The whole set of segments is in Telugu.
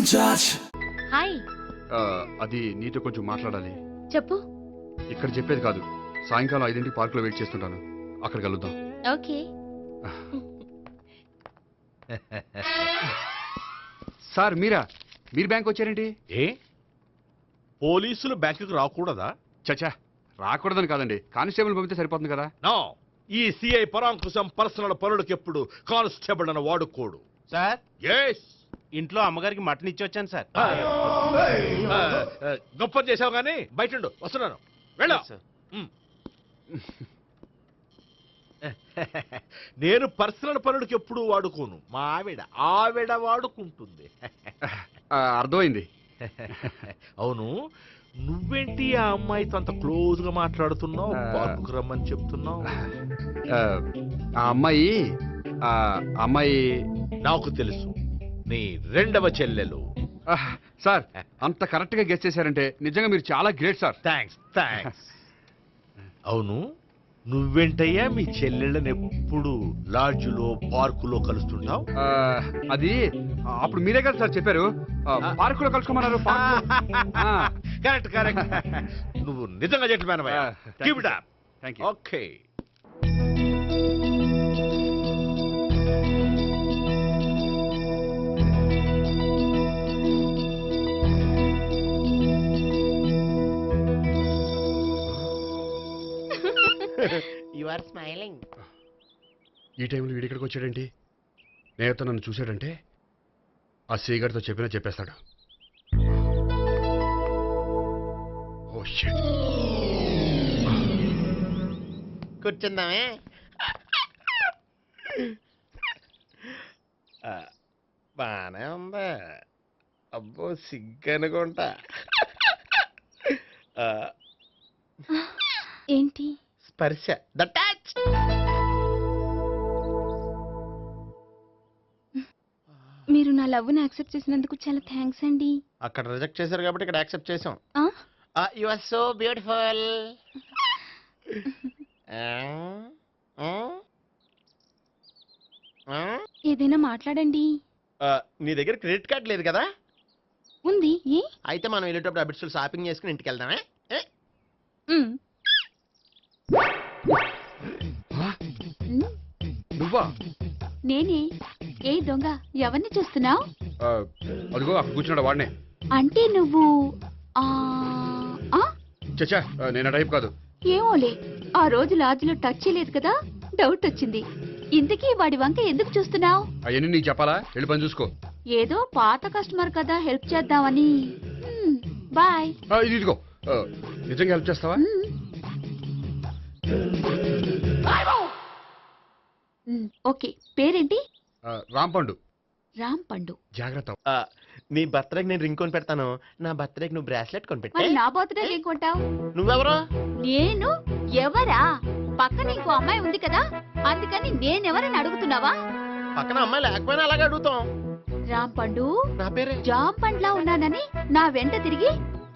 హాయ్. అది నీతో కొంచెం మాట్లాడాలి. చెప్పు. ఇక్కడ చెప్పేది కాదు, సాయంకాలం 5ంటికి పార్కులో వెయిట్ చేస్తుంటాను, అక్కడ కలుద్దాం. ఓకే. సార్ మీరు బ్యాంక్ వచ్చారేంటి? ఏ పోలీసులు బ్యాంకుకు రాకూడదా? చచ్చా, రాకూడదని కాదండి, కానిస్టేబుల్ పంపితే సరిపోతుంది కదా. నో, ఈ సిఐ పరాంకుశం పర్సనల్ పనులకు ఎప్పుడు కానిస్టేబుల్ అని వాడుకోడు. సార్, ఎస్, ఇంట్లో అమ్మగారికి మటన్ ఇచ్చి వచ్చాను సార్. గొప్ప చేసావు గానీ బయట వస్తున్నాను, వెళ్ళా. సార్. నేను పర్సనల్ పనులకు ఎప్పుడు వాడుకోను, మా ఆవిడ వాడుకుంటుంది. అర్థమైంది. అవును, నువ్వేంటి ఆ అమ్మాయితో అంత క్లోజ్ గా మాట్లాడుతున్నావు, పార్కుకు రమ్మని చెప్తున్నావు? ఆ అమ్మాయి నాకు తెలుసు, నీ రెండవ చెల్లెలు. సార్, అంత కరెక్ట్ గా గెస్ చేశారంటే నిజంగా మీరు చాలా గ్రేట్ సార్. థ్యాంక్స్. అవును, నువ్వేంటయ్యా మీ చెల్లెళ్ళని ఎప్పుడు లాడ్జ్లో పార్కులో కలుస్తుంటావు? అది అప్పుడు మీరే కదా సార్ చెప్పారు, పార్కులో కలుసుకోమన్నారు. కరెక్ట్. నువ్వు నిజంగా జెంటిల్‌మ్యాన్ అయ్యా. Keep it up. Thank you. Okay. You are smiling. ఈ టైంలో వీడి ఇక్కడికి వచ్చాడేంటి? నేత నన్ను చూశాడంటే ఆ సీగారితో చెప్పేస్తాడు. Oh shit. కూర్చుందామే. బానే ఉందా? అబ్బో, సిగ్గనుకుంటా. ఏంటి? స్పర్శ, ద టచ్. మీరు నా లవ్ని యాక్సెప్ట్ చేసినందుకు చాలా థ్యాంక్స్ అండి. అక్కడ రిజెక్ట్ చేశారు కాబట్టి ఇక్కడ యాక్సెప్ట్ చేసాం. ఆ? You are so beautiful. ఏదైనా మాట్లాడండి. నీ దగ్గర క్రెడిట్ కార్డ్ లేదు కదా? ఉంది. ఏ? అయితే మనం వెళ్ళేటప్పుడు అబిట్స్ షాపింగ్ చేసుకుని ఇంటికి వెళ్దామే. మ్. నువ్వా? నేనే. ఏ దొంగ, ఎవరిని చూస్తున్నావు? అదిగో అక్కడ కూర్చున్నాడు, వాడినే. అంటే నువ్వు ఆ ఆ? చచ్చా, నేను ఆ టైప్ కాదు. ఏమోలే, ఆ రోజు లాడ్జ్లో టచ్ చేయలేదు కదా, డౌట్ వచ్చింది. ఇంతకీ వాడి వంక ఎందుకు చూస్తున్నావు? అవన్నీ నీకు చెప్పాలా? వెళ్ళి పని చూసుకో. ఏదో పాత కస్టమర్ కదా, హెల్ప్ చేద్దామని. బాయ్. ఇదిగో, నిజంగా హెల్ప్ చేస్తావా? ఓకే. పేరేంటి? రాంపండు. రాంపండు. జాగ్రత్త. నీ బర్త్డేకి నేను రింగ్ కొని పెడతాను, నా బర్త్డేకి నువ్వు బ్రాస్లెట్ కొని పెట్టే. మరి నా బర్త్డే ఏం కొంటావు? నువ్వెవరో? నేను ఎవరా? పక్కన ఇంకో అమ్మాయి ఉంది కదా, అందుకని నేనెవరని అడుగుతున్నావా? పక్కన అమ్మాయి లేకపోయినా అలాగే అడుగుతాం. రాంపండు, నా పేరే జాం పండ్లా ఉన్నానని నా వెంట తిరిగి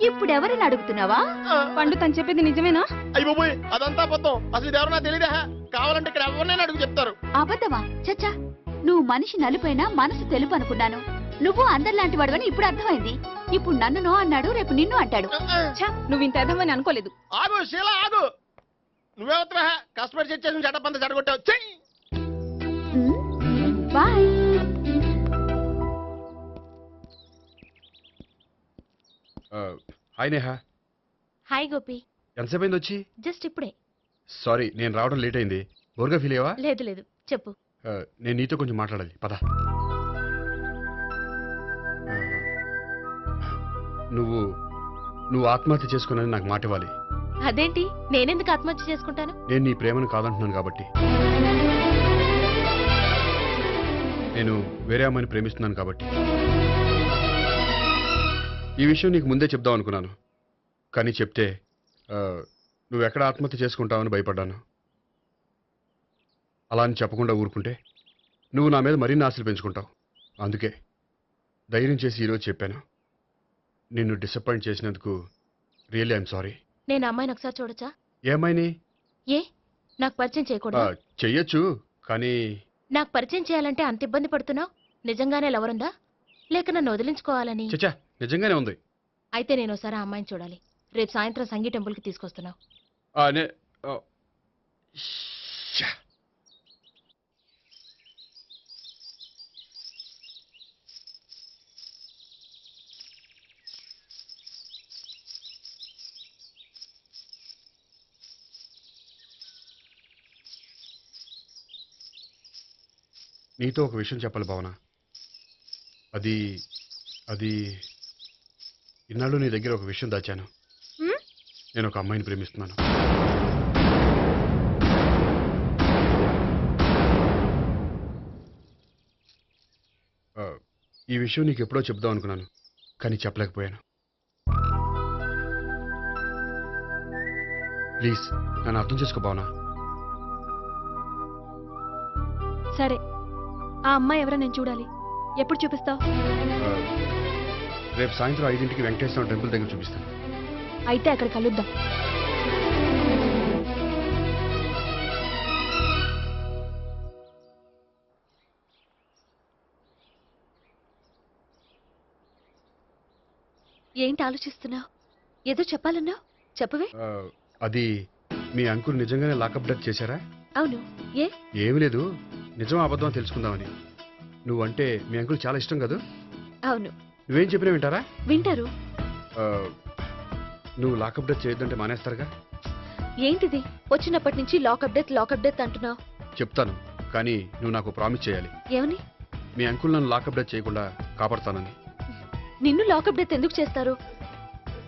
ఇప్పుడెవరని అడుగుతున్నావా? పండు తను చెప్పేది నిజమేనా? అయ్యి బాబోయ్, అదంతా అబద్ధం. అసలు ఇది ఎవరన్నా తెలియదా? కావాలంటే ఇక్కడ ఎవరినైనా అడుగు చెప్తారు. అబద్ధమా? చచ్చా, నువ్వు మనిషి నలుపైనా మనసు తెలుపు అనుకున్నాను. నువ్వు అందరిలాంటి వాడువని ఇప్పుడు అర్థమైంది. ఇప్పుడు నన్ను నో అన్నాడు, రేపు నిన్ను అంటాడు. నువ్వు ఇంత అర్థమని అనుకోలేదు. ఆగు శీలా, ఆగు. నువ్వెవరా? కస్టమర్ చెక్ చేసి చెడ్డ పంత చెడగొట్టావు. Bye. Hi Neha. Hi Gopi. ఎంతసేపు అయింది వచ్చి? జస్ట్ ఇప్పుడే. సారీ, నేను రావడం లేట్ అయింది. బోర్గా ఫీల్ అయ్యావా? లేదు, చెప్పు. నేను నీతో కొంచెం మాట్లాడాలి, పద. నువ్వు ఆత్మహత్య చేసుకున్నది నాకు మాట ఇవ్వాలి. అదేంటి, నేనెందుకు ఆత్మహత్య చేసుకుంటాను? నేను నీ ప్రేమను కాదంటున్నాను కాబట్టి. నేను వేరే అమ్మాయిని ప్రేమిస్తున్నాను కాబట్టి. ఈ విషయం నీకు ముందే చెప్దాం అనుకున్నాను, కానీ చెప్తే నువ్వు ఎక్కడ ఆత్మహత్య చేసుకుంటావని భయపడ్డాను. అలా అని చెప్పకుండా ఊరుకుంటే నువ్వు నా మీద మరిన్ని ఆశలు పెంచుకుంటావు. అందుకే ధైర్యం చేసి ఈరోజు చెప్పాను. నిన్ను డిసప్పాయింట్ చేసినందుకు రియల్లీ ఐఎమ్ సారీ. నేను అమ్మాయిని ఒకసారి చూడొచ్చా? ఏ అమ్మాయిని? ఏ, నాకు పరిచయం చేయకూడదా? చెయ్యొచ్చు, కానీ నాకు పరిచయం చేయాలంటే అంత ఇబ్బంది పడుతున్నావు. నిజంగానే లవరుందా? లేక నన్ను వదిలించుకోవాలని? చచ్చా, నిజంగానే ఉంది. అయితే నేను ఒకసారి ఆ అమ్మాయిని చూడాలి. రేపు సాయంత్రం సంగీ టెంపుల్ కి తీసుకొస్తున్నావు. ఆ, నే- ఆ, శ్శా. నీతో ఒక విషయం చెప్పాలి భావన. అది అది ఇన్నాళ్ళు నీ దగ్గర ఒక విషయం దాచాను. హ్మ్? నేను ఒక అమ్మాయిని ప్రేమిస్తున్నాను. ఆ, ఈ విషయం నీకు ఎప్పుడో చెప్దాం అనుకున్నాను, కానీ చెప్పలేకపోయాను. ప్లీజ్ నన్ను అర్థం చేసుకో భావన. సరే, ఆ అమ్మాయి ఎవరో నేను చూడాలి. ఎప్పుడు చూపిస్తావు? ఆ, రేపు సాయంత్రం 5ంటికి వెంకటేశ్వర టెంపుల్ దగ్గర చూపిస్తాను. అయితే అక్కడ కలుద్దాం. ఏంటి ఆలోచిస్తున్నావు? ఏదో చెప్పాలన్నావు, చెప్పవే. ఆ, అది మీ అంకుల్ నిజంగానే లాకప్ డెత్ చేశారా? అవును. ఏ? ఏమీ లేదు, నిజం అబద్ధం తెలుసుకుందామని. నువ్వంటే మీ అంకుల్ చాలా ఇష్టం కదా. అవును, నువ్వేం చెప్పినా వింటారా? వింటారు. ఆ, నువ్వు లాకప్ డెత్ చేయొద్దంటే మానేస్తారుగా. ఏంటిది వచ్చినప్పటి నుంచి లాకప్ డెత్ అంటున్నావు? చెప్తాను, కానీ నువ్వు నాకు ప్రామిస్ చేయాలి. ఏమని? మీ అంకుల్ నన్ను లాకప్ డెత్ చేయకుండా కాపాడుతానని. నిన్ను లాకప్ డెత్ ఎందుకు చేస్తారు?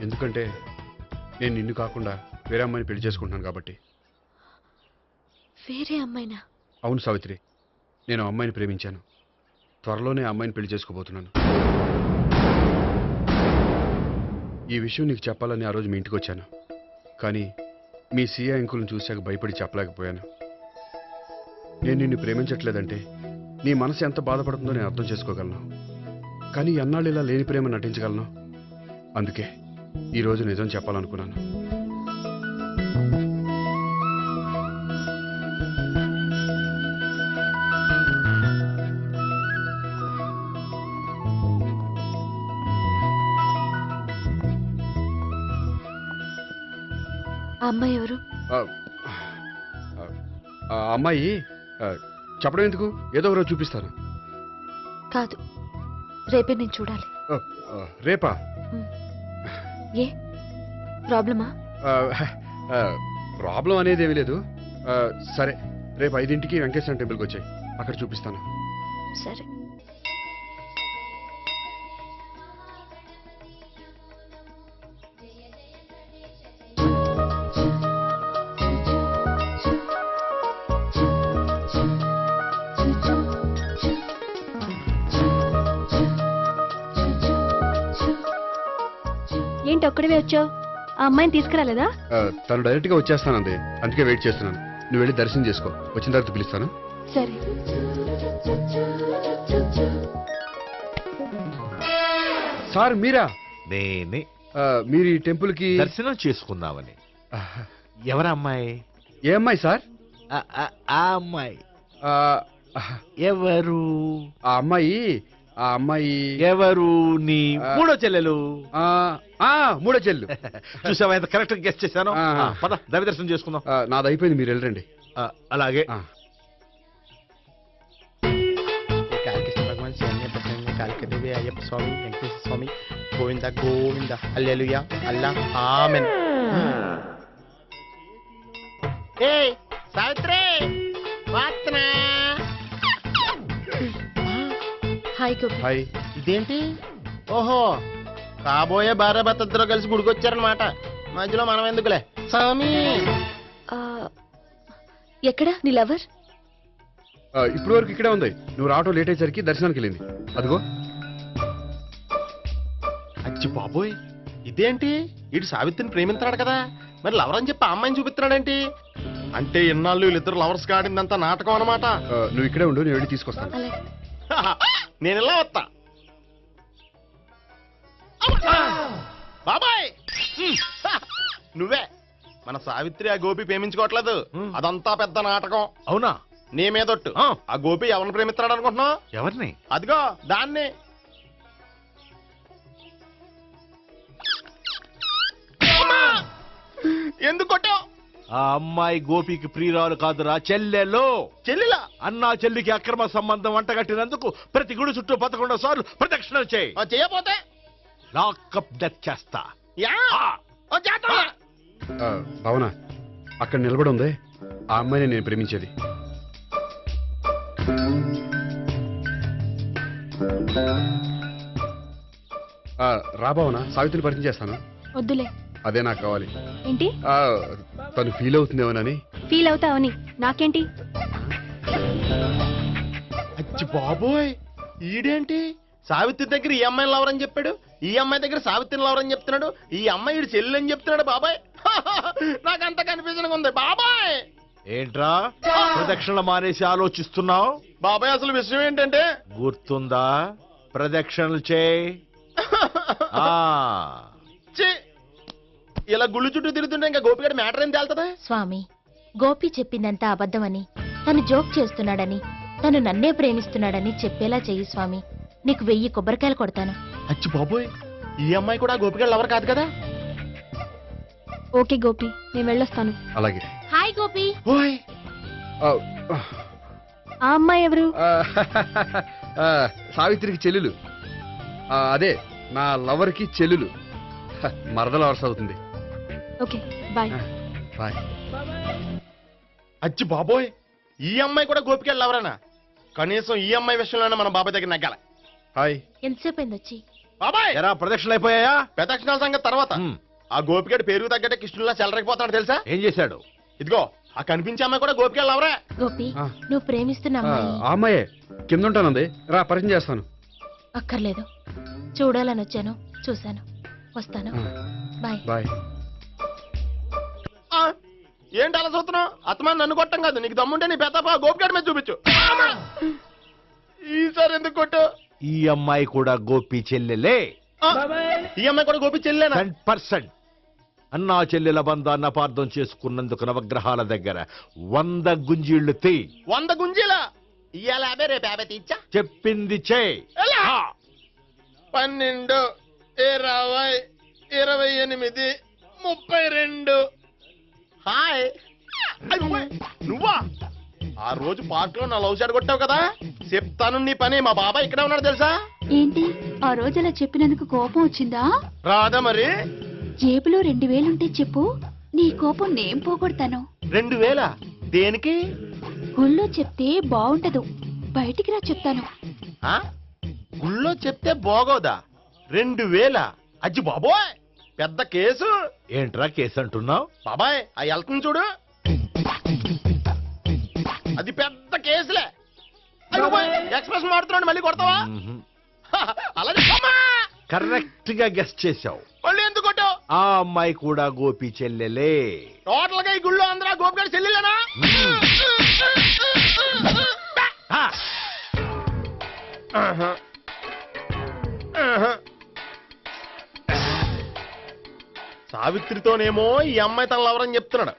ఎందుకంటే నేను నిన్ను కాకుండా వేరే అమ్మాయిని పెళ్లి చేసుకుంటున్నాను కాబట్టి. వేరే అమ్మాయినా? అవును సావిత్రి, నేను ఆ అమ్మాయిని ప్రేమించాను. త్వరలోనే ఆ అమ్మాయిని పెళ్లి చేసుకోబోతున్నాను. ఈ విషయం నీకు చెప్పాలని ఆ రోజు మీ ఇంటికి వచ్చాను, కానీ మీ సీఏ అంకుల్ని చూశాక భయపడి చెప్పలేకపోయాను. నేను నిన్ను ప్రేమించట్లేదంటే నీ మనసు ఎంత బాధపడుతుందో నేను అర్థం చేసుకోగలను, కానీ ఎన్నాళ్ళు ఇలా లేని ప్రేమ నటించగలను. అందుకే ఈరోజు నిజం చెప్పాలనుకున్నాను. ఆ అమ్మాయి ఎవరు? ఆ, ఆ అమ్మాయి ఆ, చెప్పడం ఎందుకు, ఏదో ఒక రోజు చూపిస్తాను. కాదు, రేపే నేను చూడాలి. ఆ, ఆ, రేపా? ఏ ప్రాబ్లమా? ఆ, ఆ, ప్రాబ్లం అనేది ఏమీ లేదు. ఆ, సరే, రేపు 5ంటికి వెంకటేశ్వర టెంపుల్కి వచ్చాయి, అక్కడ చూపిస్తాను. సరే. ఏంటి ఒక్కడివే వచ్చావు? ఆ అమ్మాయిని తీసుకురాలేదా? ఆ, తను డైరెక్ట్గా వచ్చేస్తానంది, అందుకే వెయిట్ చేస్తున్నాను. నువ్వు వెళ్ళి దర్శనం చేసుకో, వచ్చిన తర్వాత పిలుస్తాను. సరే. సార్ మీరా? నేనే మీరు ఈ టెంపుల్కి దర్శనం చేసుకుందామని. ఎవరు అమ్మాయి? ఏ అమ్మాయి సార్? ఆ అమ్మాయి ఆ, ఎవరు? ఆ అమ్మాయి ఆ అమ్మాయి ఎవరు? నీ మూడో చెల్లెలు. ఆ, ఆ, మూడో చెల్లు. చూసావా ఎంత కరెక్ట్ గెస్ట్ చేశాను. ఆ. పద దవి దర్శనం చేసుకుందాం. నాది అయిపోయింది, మీరు వెళ్ళండి. అలాగే. ఆ. కాళికృష్ణ భగవాన్ శరణ్య ప్రసన్న కాళికదేవి అయ్యప్ప స్వామి వెంకటేశ్వర స్వామి గోవింద గోవింద హల్లెలూయా అల్లా ఆమెన్. ఏయ్ సావిత్రి వాత్నా. హాయ్ గోపి. హాయ్. ఇదేంటి? ఓహో, కాబోయే భార్య భర్తద్దరూ కలిసి గుడికొచ్చారనమాట. మధ్యలో మనం ఎందుకులే స్వామి. ఆ, ఎక్కడ నీ లవర్? ఇప్పటి వరకు ఇక్కడే ఉంది. నువ్వు రావటం లేట్ అయ్యేసరికి దర్శనానికి వెళ్ళింది. అదిగో. అచ్చి బాబోయ్, ఇదేంటి? ఇటు సావిత్రిని ప్రేమిస్తున్నాడు కదా, మరి లవర్ అని చెప్పి ఆ అమ్మాయిని చూపిస్తున్నాడేంటి? అంటే ఇన్నాళ్ళు వీళ్ళిద్దరు లవర్స్ కాడిందంతా నాటకం అనమాట. నువ్వు ఇక్కడే ఉండు, నేను వెళ్ళి తీసుకొస్తాను. అలాగే. నేను ఇలా వస్తా. బాబాయ్ నువ్వే మన సావిత్రి ఆ గోపి ప్రేమించుకోవట్లేదు, అదంతా పెద్ద నాటకం. అవునా? నీ మీదొట్టు. ఆ గోపి ఎవరిని ప్రేమిస్తాడు అనుకుంటున్నావు? ఎవరిని? అదిగో దాన్ని. ఎందుకు కొట్టావు? ఆ అమ్మాయి గోపికి ప్రియురాలు కాదురా, చెల్లెలో. చెల్లిలా? అన్నా చెల్లికి అక్రమ సంబంధం అంటగట్టినందుకు ప్రతి గుడి చుట్టూ 11 సార్లు ప్రదక్షిణలు చేయి. చేయపోతే లాకప్ డెత్ చేస్తా. యా చేస్తా. భావన, అక్కడ నిలబడి ఉంది ఆ అమ్మాయిని నేను ప్రేమించేది. రా భావన, సావిత్రిని పరిచయం చేస్తాను. వద్దులే. అదే నాకు కావాలి. ఏంటి తను ఫీల్ అవుతుందేమోనని. ఫీల్ అవుతావని నాకేంటి? అచ్చి బాబోయ్, ఈడేంటి సావిత్రి దగ్గర ఈ అమ్మాయిని లవరని చెప్పాడు, ఈ అమ్మాయి దగ్గర సావిత్రిని లవరని చెప్తున్నాడు, ఈ అమ్మాయి ఈడు చెల్లి అని చెప్తున్నాడు. బాబాయ్ నాకంత కన్ఫ్యూజన్ ఉంది బాబాయ్. ఏంట్రా ప్రదక్షిణ మానేసి ఆలోచిస్తున్నావు? బాబాయ్ అసలు విషయం ఏంటంటే గుర్తుందా? ప్రదక్షిణలు చేయి. ఛీ, ఇలా గుళ్ళు చుట్టూ తిరుగుతుంటే ఇంకా గోపిగడి మ్యాటర్ ఏం తేలుతుందా? స్వామి, గోపి చెప్పిందంతా అబద్ధమని, తను జోక్ చేస్తున్నాడని, తను నన్నే ప్రేమిస్తున్నాడని చెప్పేలా చెయ్యి స్వామి. నీకు 1000 కొబ్బరికాయలు కొడతాను. అచ్చి బాబోయ్, ఈ అమ్మాయి కూడా గోపిగడి లవర్ కాదు కదా? ఓకే గోపి, నేను వెళ్ళొస్తాను. అలాగే. హాయ్ గోపి. ఓయ్ ఆ, ఆ అమ్మాయి ఎవరు? సావిత్రికి చెల్లెలు. అదే నా లవర్కి చెల్లెలు. మరద లవర్స్ అవుతుంది. Okay bye. బాయ్. అచ్చి బాబోయ్, ఈ అమ్మాయి కూడా గోపిగడి లవరేనా? కనీసం ఈ అమ్మాయి విషయంలోనే మన బాబాయ్ దగ్గర నగ్గాల. హాయ్. ఎంతసేపు అయింది వచ్చి? బాబాయ్ ఎరా ప్రదక్షిణలు అయిపోయాయా? ప్రదక్షిణాల సంగతి తర్వాత. ఆ గోపిగడి పేరు తగ్గట్టే కృష్ణులా చెలరైపోతాడు తెలుసా? ఏం చేశాడు? ఇదిగో ఆ కనిపించే అమ్మాయి కూడా గోపిగడి లవరే. గోపి, ఆ. నువ్వు ప్రేమిస్తున్న అమ్మాయి ఆ అమ్మాయే కింద ఉంటానంది. రా పరిచయం చేస్తాను. అక్కర్లేదు. చూడాలని వచ్చాను, చూశాను, వస్తాను. బాయ్. బాయ్. ఏంటి అలా చూస్తున్నావు? అత్తమాని నన్ను కొట్టం కాదు, నీకు దమ్ముంటే నీ పెద్దపా గోపిగడి మీద చూపించు. ఈసారి ఎందుకు కొట్టు? ఈ అమ్మాయి కూడా గోపి చెల్లెలే. ఈ అమ్మాయి కూడా గోపి చెల్లేనా? 10%. అన్నా చెల్లెల బంధాన్ని అపార్థం చేసుకున్నందుకు నవగ్రహాల దగ్గర 100 గుంజీళ్లు తీ. 100 గుంజీలా? ఇవాళ 50, రేపు 50 తీచ్చా. చెప్పింది చే. 12, 20, 28, 32. హాయ్. నువ్వా? ఆ రోజు పార్క్ లో నా లవ్ షాట్ కొట్టావు కదా, చెప్తాను నీ పని. మా బాబాయ్ ఇక్కడే ఉన్నాడు తెలుసా? ఏంటి ఆ రోజు అలా చెప్పినందుకు కోపం వచ్చిందా? రాదా మరి? జేబులో 2000 ఉంటే చెప్పు, నీ కోపం నేను పోగొడతాను. 2000? దేనికి? గుళ్ళో చెప్తే బాగుంటదు, బయటికి రా చెప్తాను. ఆ? గుళ్ళో చెప్తే బాగోదా? 2000? అజ్జి బాబోయ్, పెద్ద కేసు. ఏంట్రా కేసు అంటున్నావు? బాబాయ్ ఆ వెళ్తుంది చూడు, అది పెద్ద కేసులే. ఎక్స్ప్రెస్ మాడుతున్నాడు, మళ్ళీ కొడతావా? అలా కరెక్ట్ గా గెస్ట్ చేశావు. మళ్ళీ ఎందుకు కొట్టావు? ఆ అమ్మాయి కూడా గోపి చెల్లెలే. టోటల్ గా ఈ గుళ్ళో అందరూ గోపిగారి చెల్లెలేనా? సావిత్రితోనేమో ఈ అమ్మాయి తన లవరని చెప్తున్నాడు,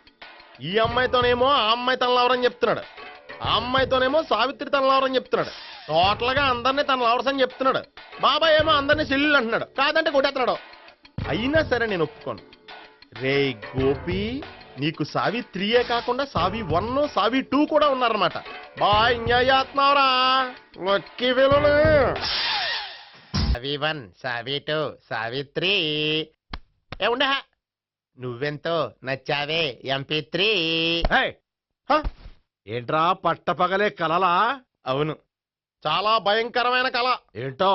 ఈ అమ్మాయితోనేమో ఆ అమ్మాయి తన లవరని చెప్తున్నాడు, ఆ అమ్మాయితోనేమో సావిత్రి తన లవరని చెప్తున్నాడు. టోటల్ గా అందరినీ తన లవర్స్ అని చెప్తున్నాడు. బాబాయ్ ఏమో అందరినీ చెల్లెలు అంటున్నాడు, కాదంటే కొట్టేస్తున్నాడు. అయినా సరే నేను ఒప్పుకోను. రే గోపి, నీకు సావిత్రియే కాకుండా సావి 1, సావి 2 కూడా ఉన్నారన్నమాట. బాయ్ ఎంజాయ్ చేస్తున్నావురా లక్కీ పిల్లలు. సావి 1, సావి 2, సావిత్రి. ఏ ఉండే, నువ్వెంతో నచ్చావే MP3. ఏంట్రా పట్టపగలే కలలా? అవును, చాలా భయంకరమైన కళ. ఏంటో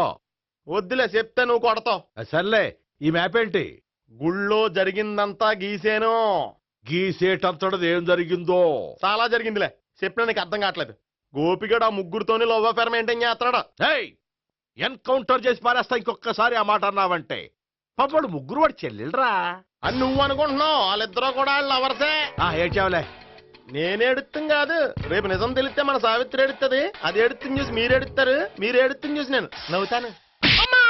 వద్దులే, చెప్తే నువ్వు కొడతావు. సర్లే, ఈ మ్యాప్ ఏంటి? గుళ్ళో జరిగిందంతా గీసేను. గీసేటంతటది ఏం జరిగిందో? చాలా జరిగిందిలే, చెప్పినా నీకు అర్థం కావట్లేదు. గోపిగడు ఆ ముగ్గురుతోని లవ్ అఫేర్ మెయింటైన్ చేస్తున్నాడు. ఎన్కౌంటర్ చేసి పారేస్తా ఇంకొకసారి ఆ మాట అన్నావంటే. పాపడు ముగ్గురు వాడు చెల్లెలరా అని నువ్వు అనుకుంటున్నావు, వాళ్ళిద్దరూ కూడా లవర్సే. ఏడ్చావులే. నేనేడుతుంది కాదు, రేపు నిజం తెలిస్తే మన సావిత్రి ఎడుతుంది. అది ఎడుతుంది చూసి మీరు ఎడుతారు, మీరు ఎడుతుంది చూసి నేను నవ్వుతాను. అమ్మా,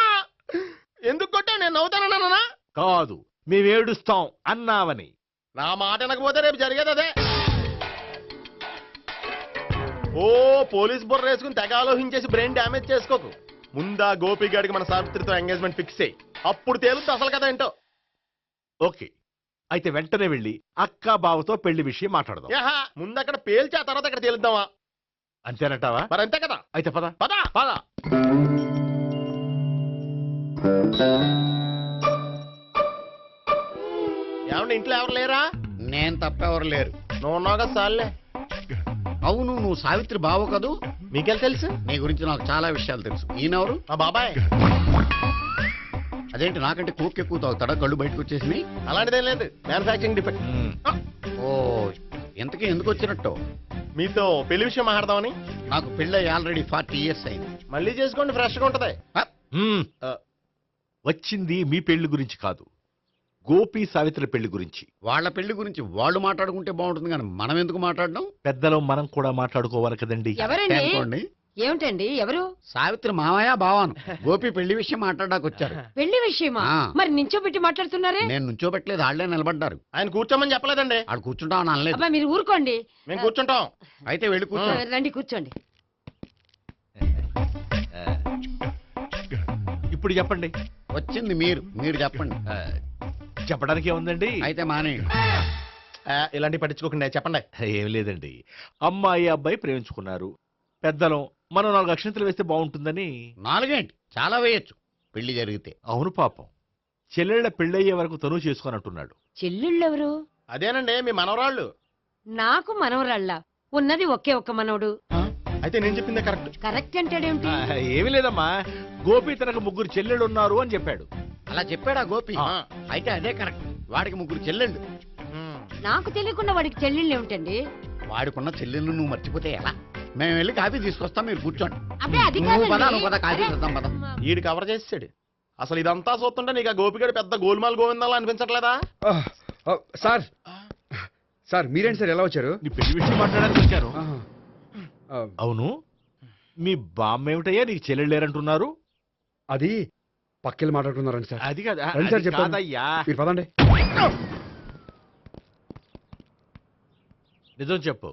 ఎందుకు కొట్టావు? నేను నవ్వుతానన్నా? కాదు, మేమేడుస్తాం అన్నావని. నా మాట వినకపోతే రేపు జరిగేది అదే. ఓ పోలీస్ బుర్ర వేసుకుని తెగ ఆలోచించేసి బ్రెయిన్ డ్యామేజ్ చేసుకోకు. ముందా గోపిగాడికి మన సావిత్రితో ఎంగేజ్మెంట్ ఫిక్స్ అయ్యి, అప్పుడు తేలుతుంది అసలు కదా ఏంటో. ఓకే, అయితే వెంటనే వెళ్ళి అక్క బావతో పెళ్లి విషయం మాట్లాడదాం. యాహా, ముందు అక్కడ పేల్చి ఆ తర్వాత అక్కడ తేలుద్దామా? అంతేనంటావా? మరి అంతే కదా. అయితే పద పద. పద. ఏమండి ఇంట్లో ఎవరు లేరా? నేను తప్పెవరు లేరు. నువ్వు ఉన్నావు కదా సార్లే. అవును, నువ్వు సావిత్రి బావు కదూ? మీకెళ్ళి తెలుసు? నీ గురించి నాకు చాలా విషయాలు తెలుసు. ఈయనెవరు? మా బాబాయ్. అదేంటి నాకంటే కోక్ ఎక్కువ తాగుతాడా? కళ్ళు బయటకు వచ్చేసి. అలాంటిదేం లేదు, మ్యానుఫాక్చరింగ్ డిఫెక్ట్. ఓ, ఇంతకీ ఎందుకు వచ్చినట్టు? మీతో పెళ్లి విషయం మాట్లాడదామని. నాకు పెళ్ళి ఆల్రెడీ 40 years అయింది. మళ్ళీ చేసుకోండి, ఫ్రెష్ గా ఉంటది. వచ్చింది మీ పెళ్లి గురించి కాదు, గోపి సావిత్రి పెళ్లి గురించి. వాళ్ళ పెళ్లి గురించి వాళ్ళు మాట్లాడుకుంటే బాగుంటుంది, కానీ మనం ఎందుకు మాట్లాడడం? పెద్దలో మనం కూడా మాట్లాడుకోవాలి కదండి. ఎవరండి? అనుకోండి. ఏమిటండి? ఎవరు? సావిత్రి మామయ్య బావాను. గోపి పెళ్లి విషయం మాట్లాడడానికి వచ్చారు. పెళ్లి విషయమా? ఆ. మరి నించోబెట్టి మాట్లాడుతున్నారే? నేను నుంచోబెట్టలేదు, వాళ్ళే నిలబడ్డారు. ఆయన కూర్చోమని చెప్పలేదండి. వాళ్ళు కూర్చుంటామని అనలేదు. అబ్బా మీరు ఊరుకోండి. మేము కూర్చుంటాం. అయితే వెళ్ళి కూర్చో. రండి కూర్చోండి. ఇప్పుడు చెప్పండి. వచ్చింది మీరు చెప్పండి. చెప్పడానికి ఏముందండి? అయితే మానేయండి. ఇలాంటివి పట్టించుకోకుండా చెప్పండి. ఏం లేదండి, అమ్మాయి అబ్బాయి ప్రేమించుకున్నారు. పెద్దలం మనం 4 అక్షంతలు వేస్తే బాగుంటుందని. 4 ఏంటి, చాలా వేయొచ్చు పెళ్లి జరిగితే. అవును పాపం, చెల్లెళ్ళ పెళ్ళయ్యే వరకు తను చేసుకోనంటున్నాడు. చెల్లెళ్ళెవరు? అదేనండి మీ మనవరాళ్ళు. నాకు మనవరాళ్ళ ఉన్నది ఒకే ఒక్క మనవడు. అయితే నేను చెప్పిందే కరెక్ట్. కరెక్ట్ అంటాడేమిటి? ఏమీ లేదమ్మా, గోపి తనకు 3 చెల్లెళ్ళు ఉన్నారు అని చెప్పాడు. అలా చెప్పాడా గోపి? ఆ. అయితే అదే కరెక్ట్. వాడికి 3 చెల్లెళ్ళు. నాకు తెలియకుండా వాడికి చెల్లెళ్ళు ఏమిటండి? వాడికున్న చెల్లెళ్ళు నువ్వు మర్చిపోతే ఎలా? మేము వెళ్ళి కాఫీ తీసుకొస్తాం, మీరు కూర్చోండి. అబ్బే అది నువ్వు పద, కాదండి. నువ్వు పద, కాఫీ అరే, తెద్దాం పద. ఈడు కవర్ చేసాడు. అసలు ఇదంతా చూస్తుంటే నీకు ఆ గోపిగడు పెద్ద గోల్మాల్ గోవిందాలు అనిపించట్లేదా? సార్ సార్ మీరేంటి సార్ ఎలా వచ్చారు? నీ పెళ్లి విషయం మాట్లాడడానికి వచ్చాను. ఆహా. ఆ, అవును, మీ బామ్మ ఏమిటయ్యా నీకు చెల్లెళ్ళు లేరంటున్నారు? అది పక్కెళ్ళి మాట్లాడుకున్నారండి సార్. అది కాదు, రండి సార్ అది చెప్తాను. కాదయ్యా. మీరు పదండి. నిజం చెప్పు,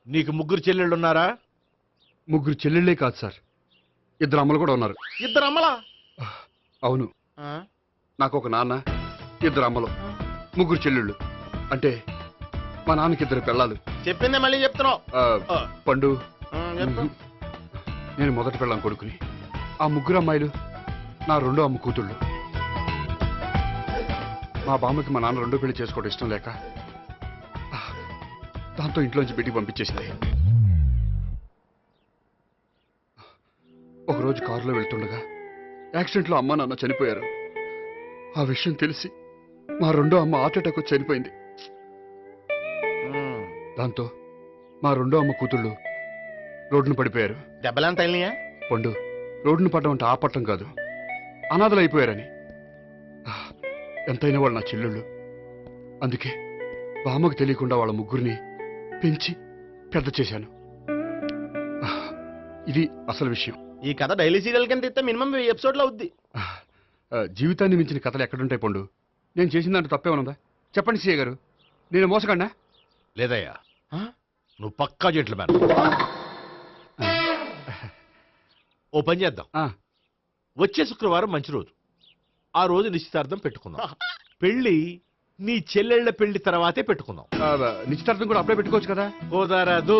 నీకు 3 చెల్లెళ్ళు ఉన్నారా? 3 చెల్లెళ్ళే కాదు సార్, 2 అమ్మలు కూడా ఉన్నారు. ఇద్దరు అమ్మలా? అవును, నాకు ఒక నాన్న, 2 అమ్మలు, 3 చెల్లెళ్ళు. అంటే మా నాన్నకి 2 పిల్లలు. చెప్పిందే మళ్ళీ చెప్తున్నావు. పండు, చెప్పు. నేను మొదటి పెళ్ళాం కొడుకుని. ఆ 3 అమ్మాయిలు నా 2వ అమ్మ కూతుళ్ళు. మా బామ్మకి మా నాన్న 2వ పెళ్లి చేసుకోవడం ఇష్టం లేక దాంతో ఇంట్లోంచి పెట్టి పంపించేసింది. ఒకరోజు కారులో వెళ్తుండగా యాక్సిడెంట్లో అమ్మ నాన్న చనిపోయారు. ఆ విషయం తెలిసి మా 2వ అమ్మ హార్ట్ అటాక్ వచ్చి చనిపోయింది. దాంతో మా 2వ అమ్మ కూతుళ్ళు రోడ్డును పడిపోయారు. దెబ్బలంత అయినాయా? పండు, రోడ్డును పడ్డం అంటే ఆపట్టం కాదు, అనాథలు అయిపోయారని. ఎంతైనా వాళ్ళు నా చెల్లెళ్ళు. అందుకే బామ్మకు తెలియకుండా వాళ్ళ 3 పెంచి పెద్ద చేశాను. ఇది అసలు విషయం. ఈ కథ డైలీ సీరియల్ కింద ఇస్తే మినిమం 1000 ఎపిసోడ్లు అవుద్ది. జీవితాన్ని మించిన కథలు ఎక్కడుంటాయి పండు? నేను చేసిన దాంట్లో తప్పేమనుందా? చెప్పండి సీఏ గారు, నేను మోసగండా? లేదయ్యా, నువ్వు పక్కా జెంట్లమ్యాన్. ఓ పని చేద్దాం, వచ్చే శుక్రవారం మంచి రోజు, ఆ రోజు నిశ్చితార్థం పెట్టుకుందాం. పెళ్లి నీ చెల్లెళ్ల పెళ్లి తర్వాతే పెట్టుకుందాం. నిశ్చితార్థం కూడా అప్పుడే పెట్టుకోవచ్చు కదా? కుదరదు,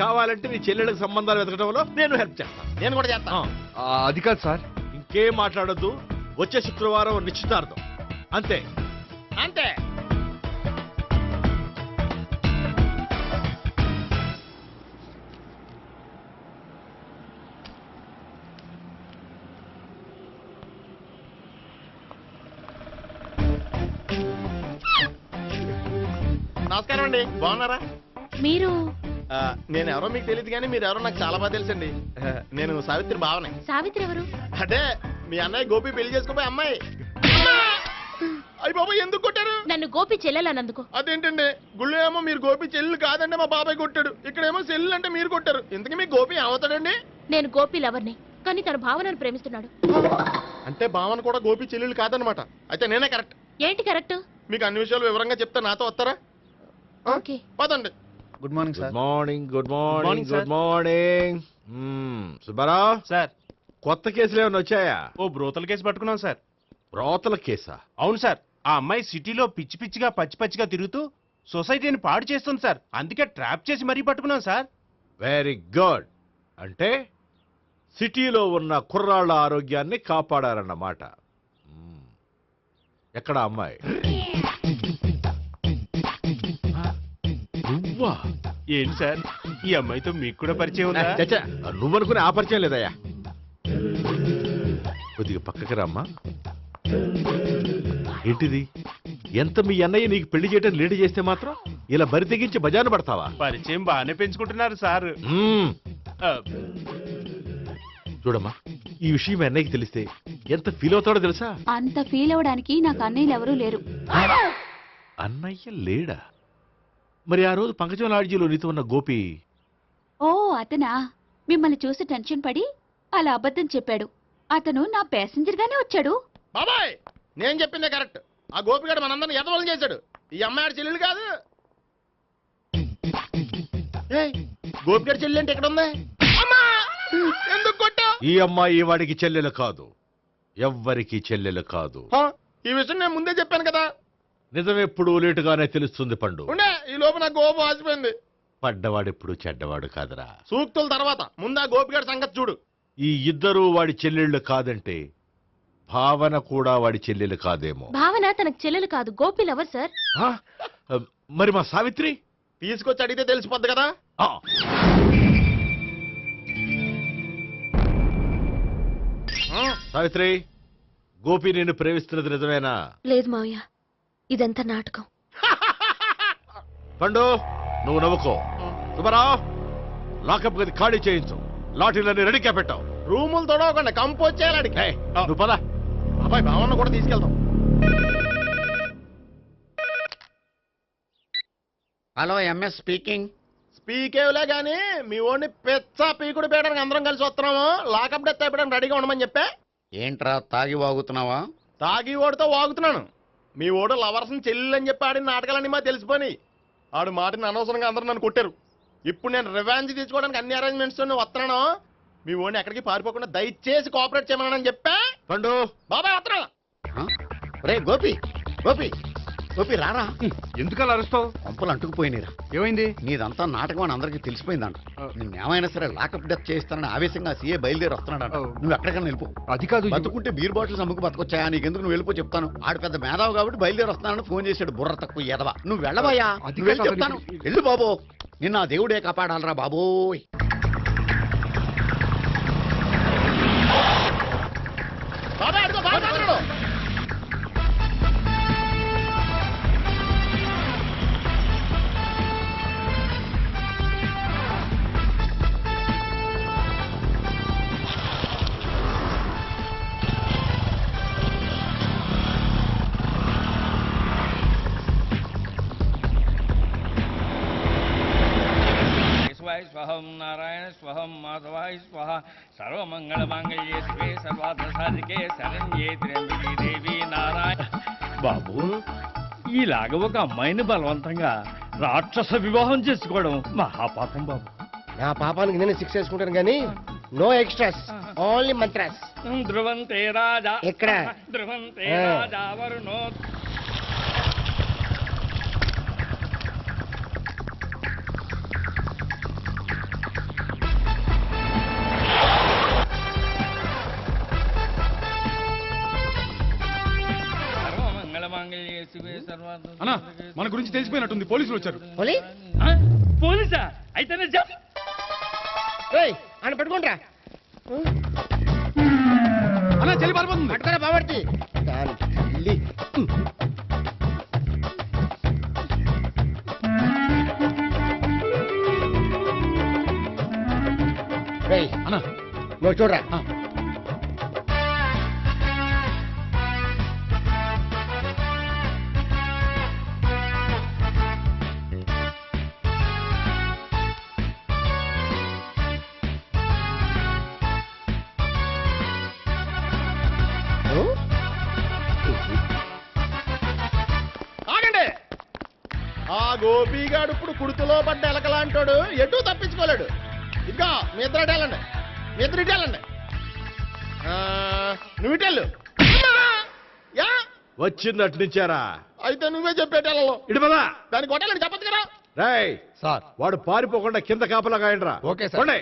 కావాలంటే నీ చెల్లెళ్ళకి సంబంధాలు వెతకడంలో నేను హెల్ప్ చేస్తాను. నేను కూడా చేస్తాను. అది కాదు సార్. ఇంకేం మాట్లాడొద్దు, వచ్చే శుక్రవారం నిశ్చితార్థం, అంతే అంతే. నమస్కారం అండి, బాగున్నారా? మీరు నేను ఎవరో మీకు తెలియదు కానీ మీరు ఎవరో నాకు చాలా బాగా తెలుసండి. నేను సావిత్రి బావనే. సావిత్రి ఎవరు? అదే మీ అన్నయ్య గోపి పెళ్లి చేసుకోపోయి అమ్మాయి. అయ్యి బాబాయ్ ఎందుకు కొట్టారు? నన్ను గోపి చెల్లెలన్నందుకు. అదేంటండి, గుళ్ళు ఏమో మీరు గోపి చెల్లు కాదండి మా బాబాయ్ కొట్టాడు, ఇక్కడేమో చెల్లు అంటే మీరు కొట్టారు. ఇంతకీ మీ గోపి ఏమవుతాడండి? నేను గోపి లవర్ని, కానీ తన భావనను ప్రేమిస్తున్నాడు. అంటే భావన కూడా గోపి చెల్లెలు కాదనమాట. అయితే నేనే కరెక్ట్. ఏంటి కరెక్ట్? మీకు అన్ని విషయాలు వివరంగా చెప్తే నాతో వస్తారా? ఓకే. పదండి. Good morning good sir. Morning. Good morning, morning. sir. Good morning. Subbarao sir, కొత్త కేసులు ఏమైనా వచ్చాయా? ఓ బ్రోతల కేసు పట్టుకున్నాం సార్. రోతల కేసా? అవును సార్, ఆ అమ్మాయి సిటీలో పిచ్చి పిచ్చిగా పచ్చి పచ్చిగా తిరుగుతూ సొసైటీని పాడు చేస్తుంది సార్. అందుకే ట్రాప్ చేసి మరీ పట్టుకున్నాం సార్. Very good. అంటే సిటీలో ఉన్న కుర్రాళ్ళ ఆరోగ్యాన్ని కాపాడారన్నమాట. ఎక్కడ అమ్మాయి? నువ్వా? ఏంటి సార్, ఈ అమ్మాయితో మీకు కూడా పరిచయం ఉందా? చచ్చా, నువ్వనుకునే ఆ పరిచయం లేదయ్యా. కొద్దిగా పక్కకి రామ్మా. ఏంటిది? ఎంత మీ అన్నయ్య నీకు పెళ్లి చేయడం లేట్ చేస్తే మాత్రం ఇలా బరి తెగించి బజారు పడతావా? పరిచయం బాగానే పెంచుకుంటున్నారు సార్. చూడమ్మా, ఈ విషయం మీ అన్నయ్యకి తెలిస్తే ఎంత ఫీల్ అవుతాడో తెలుసా? అంత ఫీల్ అవడానికి నాకు అన్నయ్యలు ఎవరూ లేరు. అన్నయ్య లేడా? మరి ఆ రోజు పంకజం లాడ్జీలో నీతో ఉన్న గోపి? ఓ అతనా? మిమ్మల్ని చూసి టెన్షన్ పడి అలా అబద్ధం చెప్పాడు. అతను నా ప్యాసింజర్ గానే వచ్చాడు. బాబాయ్, నేను చెప్పిందే కరెక్ట్. ఆ గోపిగాడు మనందరిని ఎదవలం చేశాడు. ఈ అమ్మాయి చెల్లెలు కాదు. గోపిగాడి చెల్లి అంటే ఎక్కడ ఉంది? ఎందుకు కొట్టా? ఈ అమ్మాయి వాడికి చెల్లెలు కాదు, ఎవ్వరికి చెల్లెలు కాదు. ఈ విషయం నేను ముందే చెప్పాను కదా. నిజమెప్పుడు లేటుగానే తెలుస్తుంది పండు. ఉండే, ఈ లోపు నాకు గోపు ఆసిపోయింది. పడ్డవాడెప్పుడు చెడ్డవాడు కాదురా. సూక్తుల తర్వాత ముందు ఆ గోపిగాడి సంగతి చూడు. ఈ ఇద్దరూ వాడి చెల్లెళ్ళు కాదంటే భావన కూడా వాడి చెల్లెలు కాదేమో. భావన తనకు చెల్లెలు కాదు, గోపి లవర్ సార్. ఆ? మరి మా సావిత్రి? తీసుకొచ్చి అడిగితే తెలిసిపోద్ది కదా. ఆ. సావిత్రి, గోపి నేను ప్రేమిస్తున్నది నిజమేనా? లేదు మావయ్య, ఇదంతా నాటకం. పండు, నువ్వు నవ్వుకో. సుబ్బారావు, లాకప్ గది ఖాళీ చేయించు. లాఠీలన్నీ రెడీగా పెట్టావు. రూములు తొడవకుండా కంపోజ్ చేయాలి అడిగి. నువ్వు పద. అబ్బాయి భావన కూడా తీసుకెళ్తాం. Hello, MS speaking. స్పీకేవ్లే గానీ మీ ఓడిని పెచ్చ పీకుడు పేయడానికి అందరం కలిసి వస్తున్నాము. లాకప్ డెత్ అయిపోయడానికి రెడీగా ఉండమని చెప్పే. ఏంట్రా తాగి వాగుతున్నావా? తాగి ఓడితో వాగుతున్నాను. మీ ఓడు లవర్స్ని చెల్లెలు అని చెప్పి ఆడిన నాటకాలన్నీ మా తెలిసిపోయి ఆడు మాటని అనవసరంగా అందరూ నన్ను కొట్టారు. ఇప్పుడు నేను రివెంజ్ తీసుకోవడానికి అన్ని అరేంజ్మెంట్స్ వస్తున్నాను. మీ ఓడిని ఎక్కడికి పారిపోకుండా దయచేసి కోఆపరేట్ చేయమని చెప్పా. పండు, బాబాయ్ వస్తున్నా. రే గోపి, గోపి, గోపి రారా. ఎందుకలా అరుస్తావు? పంపులు అంటుకుపోయినరా. ఏమైంది? నీదంతా నాటకం అని అందరికీ తెలిసిపోయిందంట. నిన్నేమైనా సరే లాకప్ డెత్ చేస్తానని ఆవేశంగా సీఏ బయలుదేరి వస్తున్నాడంట. నువ్వు ఎక్కడికైనా వెళ్ళిపో. అది కాదు. బతుకుంటే బీర్ బాటిల్స్ అమ్ముకు బతకొచ్చాయా? నీకెందుకు? నువ్వు వెళ్ళిపో చెప్తాను. ఆడు పెద్ద మేధావు కాబట్టి బయలుదేరి వస్తున్నానని ఫోన్ చేశాడు. బుర్ర తక్కువ ఎదవా. నువ్వు వెళ్ళబోయా? అది వెళ్ళి చెప్తాను. వెళ్ళు బాబో. నిన్న ఆ దేవుడే కాపాడాలరా బాబోయ్. బాబాయ్ అడుగు, బాబాయ్ అడుగు. స్వహం నారాయణ స్వహం మాధవాయ స్వహ సర్వమంగళమాంగళ్యే శివే సర్వార్థ సాధికే శరణ్యే త్ర్యంబకే దేవి నారాయణ. బాబు, ఇలాగ ఒక అమ్మాయిని బలవంతంగా రాక్షస వివాహం చేసుకోవడం మహాపాపం బాబు. నా పాపానికి నేను శిక్ష చేసుకుంటాను కానీ నో ఎక్స్ట్రాస్, ఓన్లీ మంత్రాస్. ధ్రువంతే రాజా ఎక్కడ? ధ్రువంతే రాజా వరుణో. అన్నా, మన గురించి తెలిసిపోయినట్టుంది. పోలీసులు వచ్చారు. పోలీసా? అయితేనే ఆయన పట్టుకుంటా. అన్నా, చెల్లి పారిపోతుంది. పట్టుకోరా బాబర్తి. అన్నా, నువ్వు చూడరా. ఆగండి. ఆ గోపిగాడు ఇప్పుడు కుడుతులో పడ్డ ఎలకలాంటాడు. ఎటు తప్పించుకోలేడు. ఇంకా మీ ఇద్దరు వెళ్ళండి. మీ ఇద్దరు ఇటు వెళ్ళండి. నువ్వు ఇటు వెళ్ళు. యా వచ్చింది అటు నుంచారా? అయితే నువ్వే చెప్పేటెళ్ళలో ఇటు పద. దాన్ని కొట్టాలని చెప్పదు కదా. రేయ్ సార్ వాడు పారిపోకుండా కింద కాపలా కాయండిరా. Okay sir. పోండి.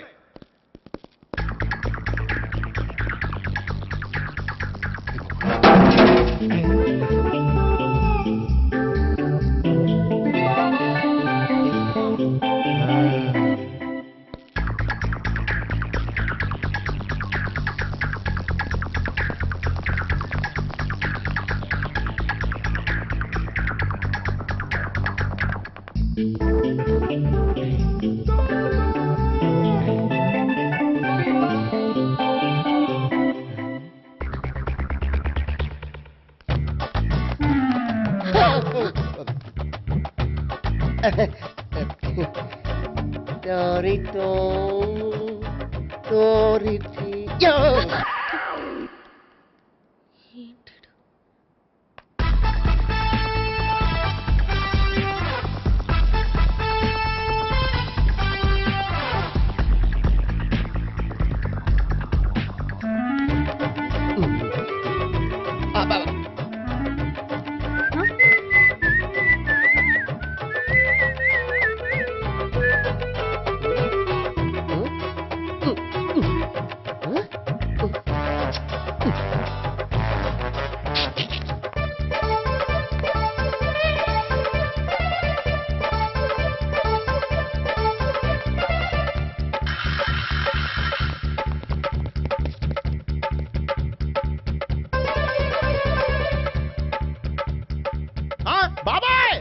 బాబాయ్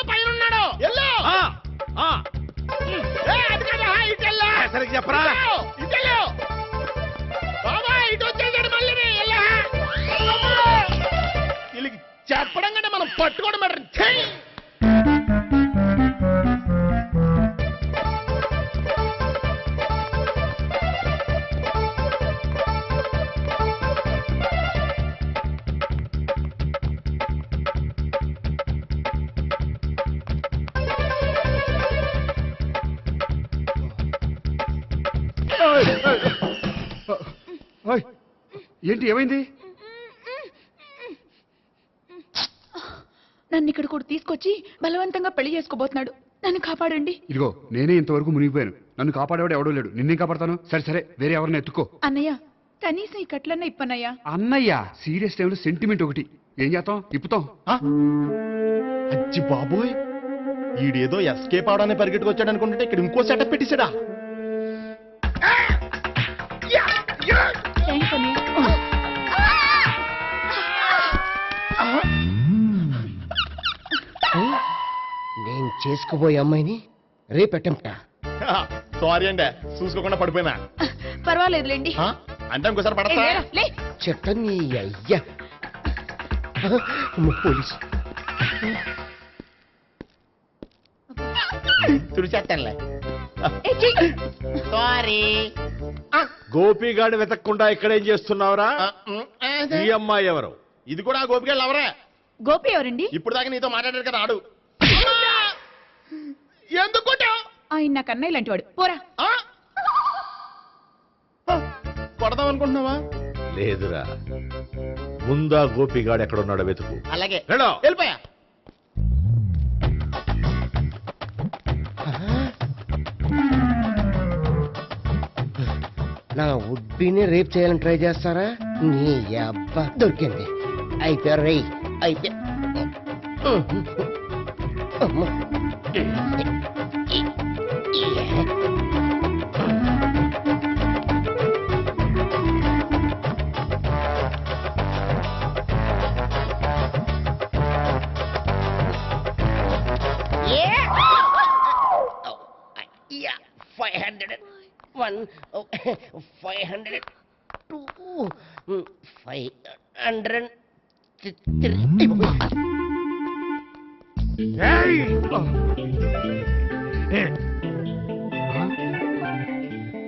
పైన ఉన్నాడు. ఎల్లో సరిగ్గా చెప్పరా? ఇటెల్లో బాబాయ్ ఇటు వచ్చేసాడు మళ్ళీ. వీళ్ళకి చెప్పడం కంటే మనం పట్టుకోవడం బెటర్. ఏంటి ఏమైంది? నన్ను ఇక్కడ కూడా తీసుకొచ్చి బలవంతంగా పెళ్లి చేసుకోబోతున్నాడు. నన్ను కాపాడండి. ఇదిగో నేనే ఇంతవరకు మునిగిపోయాను. నన్ను కాపాడేవాడు ఎవడో లేడు. నిన్నే కాపాడతాను. సరే సరే వేరే ఎవరిని ఎత్తుకో. అన్నయ్య కనీసం ఈ కట్లన్నా ఇప్పనయ్యా. అన్నయ్య సీరియస్ టైంలో సెంటిమెంట్ ఒకటి. ఏం చేస్తాం? ఇప్పుతాం. అచ్చి బాబోయ్, ఈడేదో ఎస్కేప్ అవడానికి పరిగెట్టుకొచ్చాడు అనుకుంటే ఇక్కడ ఇంకో సెటప్ పెట్టేశాడా? థ్యాంక్స్ అన్నయ్య. నేను చేసుకోబోయే అమ్మాయిని రేపెట్టంట. సారీ అండి, చూసుకోకుండా పడిపోయినా. పర్వాలేదులేండి. అంటే ఇంకోసారి పడతా. చెట్ట నీ అయ్యా పోలీసు తుడిచేస్తానులే. సారీ. గోపిగాడి వెతకకుండా ఇక్కడేం చేస్తున్నావురా? ఈ అమ్మాయి ఎవరు? ఇది కూడా గోపిగాళ్ళు ఎవరే? గోపి ఎవరండి? ఇప్పుడు దాకా నీతో మాట్లాడారు కదా ఆడు. ఎందుకు ఆయన నాకు అన్నయ్య లాంటి వాడు. పోరా. కొడదాం అనుకుంటున్నావా? లేదురా, ముందా గోపిగాడు ఎక్కడున్నాడో వెతుకు. అలాగే వెళ్ళో. వెళ్ళిపోయా. నా ఉడ్బీని రేప్ చేయాలని ట్రై చేస్తారా? నీ అబ్బా దొరికింది. అయిపోయారు రై. అయిపోయా.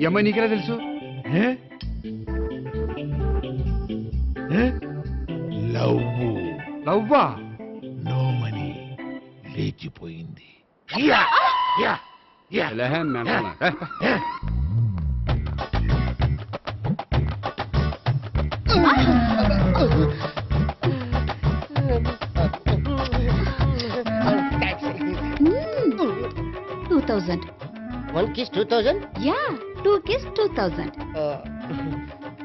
ఈ అమ్మాయి నీకెలా తెలుసు? లవ్వా? నో మనీ లేచిపోయింది. 2000. 1 kiss 2000. Yeah, 2 kiss 2000.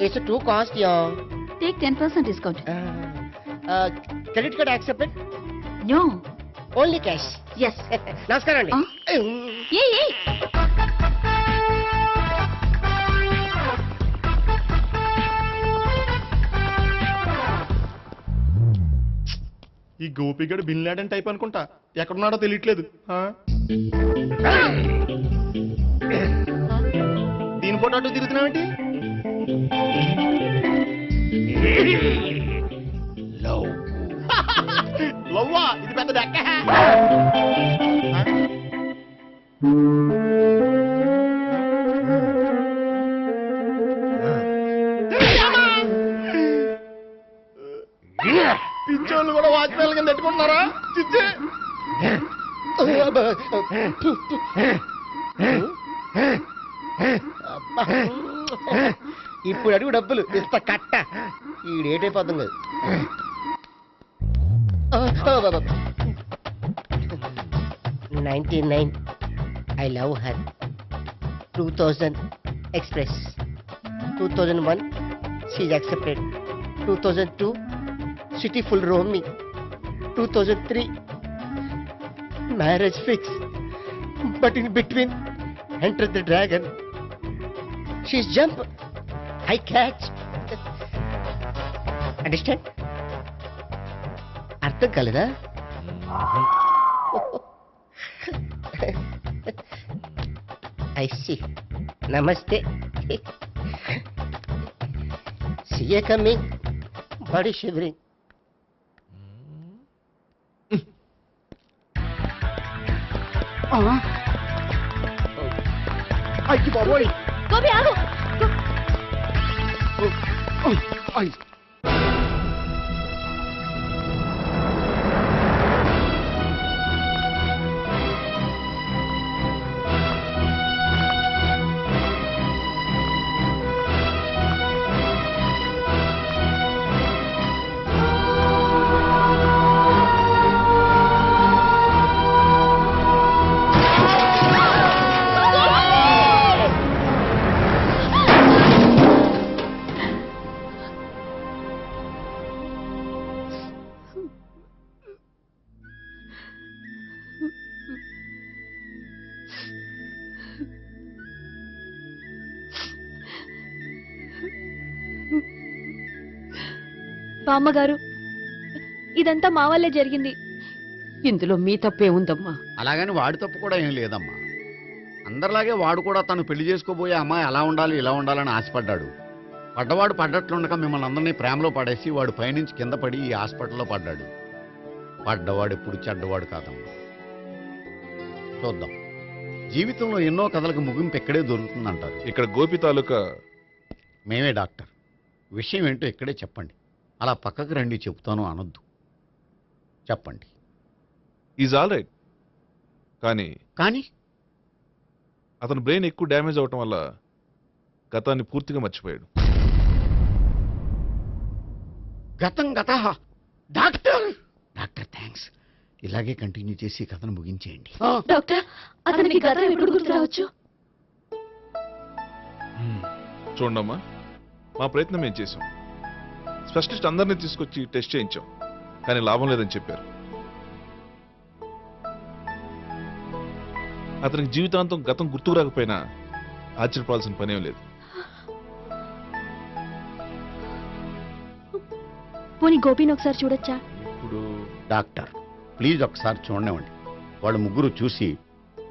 It's too cost, yeah. Take 10% discount. Credit card accepted? No. Only cash. Yes. నమస్కారం అండి. Hey. ఈ గోపిగడు బిన్ లాడెన్ టైప్ అనుకుంటా, ఎక్కడున్నాడో తెలియట్లేదు. దీని ఫోటో అటు తిరుగుతున్నావేంటి? లవ్వా, ఇది పెద్ద డెక్క. పిచ్చోళ్ళు కూడా వాచ్మెన్ కింద పెట్టుకుంటున్నారా? చిచ్చే ఇప్పుడు అడుగు డబ్బులు ఇస్తా కట్ట. ఈ డేట్ అయిపోతుంది కదా. 99 I love her. 2000 express. 2001 she's accepted. 2002 city full roaming. 2003 marriage fix. But in between entered the dragon. She's jump, I catch. Understand? అర్థం కాలేదా? I see. Namaste. See you coming. Body shivering. అయ్యి బాబోయ్. గోపి ఆగు. బామ్మగారు, ఇదంతా మా వల్లే జరిగింది. ఇందులో మీ తప్పే ఉందమ్మా. అలాగని వాడి తప్పు కూడా ఏం లేదమ్మా. అందరిలాగే వాడు కూడా తను పెళ్లి చేసుకోబోయే అమ్మాయి అలా ఉండాలి ఇలా ఉండాలని ఆశపడ్డాడు. పడ్డవాడు పడ్డట్లుండక మిమ్మల్ని అందరినీ ప్రేమలో పడేసి వాడు పైనుంచి కింద పడి ఈ హాస్పిటల్లో పడ్డాడు. పడ్డవాడు ఎప్పుడు చెడ్డవాడు కాదమ్మా. చూద్దాం, జీవితంలో ఎన్నో కథలకు ముగింపు ఎక్కడే దొరుకుతుందంటారు. ఇక్కడ గోపి తాలూకా మేమే డాక్టర్. విషయం ఏంటో ఇక్కడే చెప్పండి. అలా పక్కకు రండి చెప్తాను అనొద్దు. చెప్పండి. Is all right. కానీ అతని బ్రెయిన్ ఎక్కువ డ్యామేజ్ అవటం వల్ల గతాన్ని పూర్తిగా మర్చిపోయాడు. గతం గత. Doctor thanks. ఇలాగే కంటిన్యూ చేసి కథను ముగించేయండి. డాక్టర్, అతనికి గతం ఎప్పుడు గుర్తు రావచ్చు? చూడమ్మా, మా ప్రయత్నం మేము చేసాం. స్పెషలిస్ట్ అందరినీ తీసుకొచ్చి టెస్ట్ చేయించాం, కానీ లాభం లేదని చెప్పారు. అతనికి జీవితాంతం గతం గుర్తుకు రాకపోయినా ఆశ్చర్యపడాల్సిన పనేం లేదు. పోనీ గోపిని ఒకసారి చూడొచ్చా? ఇప్పుడు డాక్టర్ ప్లీజ్ ఒకసారి చూడనివ్వండి. వాళ్ళు ముగ్గురు చూసి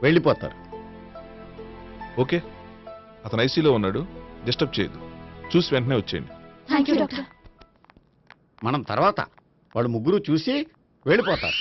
వెళ్ళిపోతారు. ఓకే, అతను ఐసీలో ఉన్నాడు, డిస్టర్బ్ చేయదు. చూసి వెంటనే వచ్చేయండి. Thank you doctor. మనం తర్వాత వాళ్ళు ముగ్గురు చూసి వెళ్ళిపోతారు.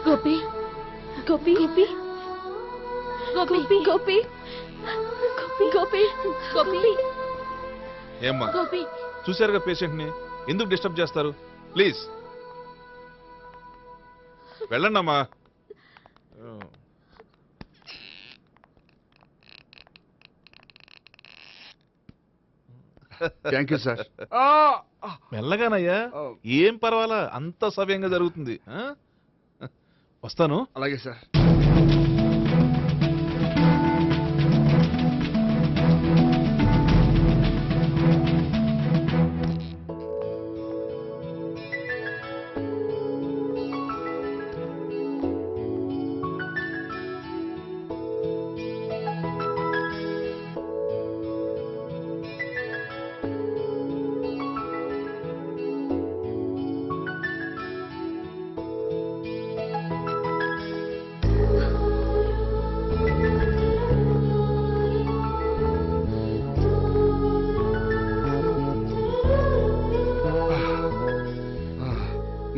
గోపి గోపి గోపి గోపి గోపి గోపి గోపి ఏమ్మా గోపి చూశారుగా పేషెంట్ని, ఎందుకు డిస్టర్బ్ చేస్తారు? ప్లీజ్ వెళ్ళండి అమ్మా. Thank you sir. మెల్లగానయ్యా, ఏం పర్వాలా, అంత సవ్యంగా జరుగుతుంది. వస్తాను. అలాగే సార్.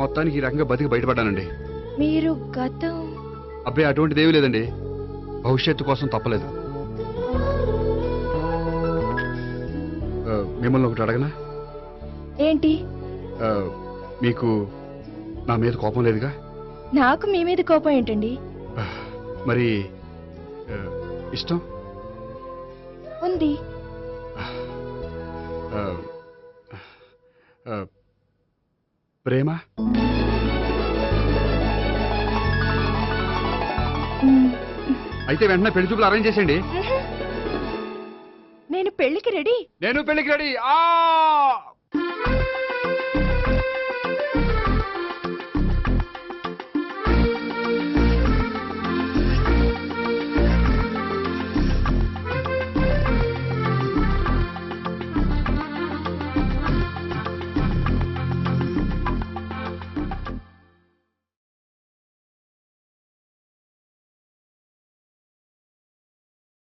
మొత్తానికి ఈ రకంగా బతికి బయటపడ్డానండి. మీరు గతం అబ్బాయి అటువంటిది ఏమీ లేదండి, భవిష్యత్తు కోసం తప్పలేదు. మిమ్మల్ని ఒకటి అడగనా? ఏంటి? మీకు నా మీద కోపం లేదుగా? నాకు మీ మీద కోపం ఏంటండి? మరి ఇష్టం ఉంది. ప్రేమ? అయితే వెంటనే పెళ్లి చూపులు అరేంజ్ చేసేయండి. నేను పెళ్లికి రెడీ. నేను పెళ్లికి రెడీ.